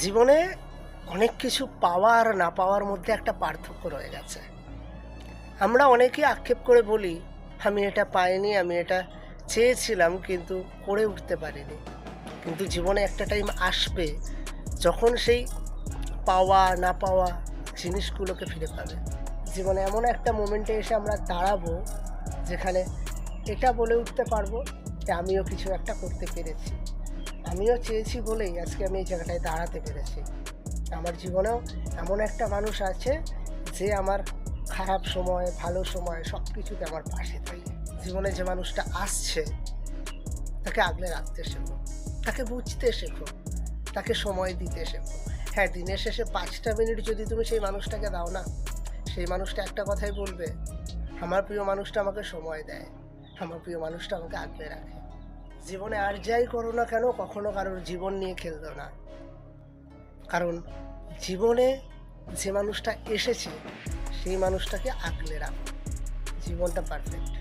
জীবনে অনেক কিছু পাওয়া আর না পাওয়ার মধ্যে একটা পার্থক্য রয়ে গেছে। আমরা অনেকেই আক্ষেপ করে বলি, আমি এটা পাইনি, আমি এটা চেয়েছিলাম কিন্তু করে উঠতে পারিনি। কিন্তু জীবনে একটা টাইম আসবে যখন সেই পাওয়া না পাওয়া জিনিসগুলোকে ফিরে পাবে। জীবনে এমন একটা মোমেন্টে এসে আমরা দাঁড়াবো যেখানে এটা বলে উঠতে পারবো যে আমিও কিছু একটা করতে পেরেছি, আমিও চেয়েছি বলেই আজকে আমি এই জায়গাটায় দাঁড়াতে পেরেছি। আমার জীবনেও এমন একটা মানুষ আছে যে আমার খারাপ সময় ভালো সময় সব কিছুতে আমার পাশে থাকে। জীবনে যে মানুষটা আসছে তাকে আগলে রাখতে শেখো, তাকে বুঝতে শেখো, তাকে সময় দিতে শেখো। হ্যাঁ, দিনের শেষে 5টা মিনিট যদি তুমি সেই মানুষটাকে দাও না, সেই মানুষটা একটা কথাই বলবে, আমার প্রিয় মানুষটা আমাকে সময় দেয়, আমার প্রিয় মানুষটা আমাকে আগলে রাখে। জীবনে আর যাই করো না কেন, কখনো কারোর জীবন নিয়ে খেলতো না। কারণ জীবনে যে মানুষটা এসেছে সেই মানুষটাকে আগলে রাখো। জীবনটা পারফেক্ট।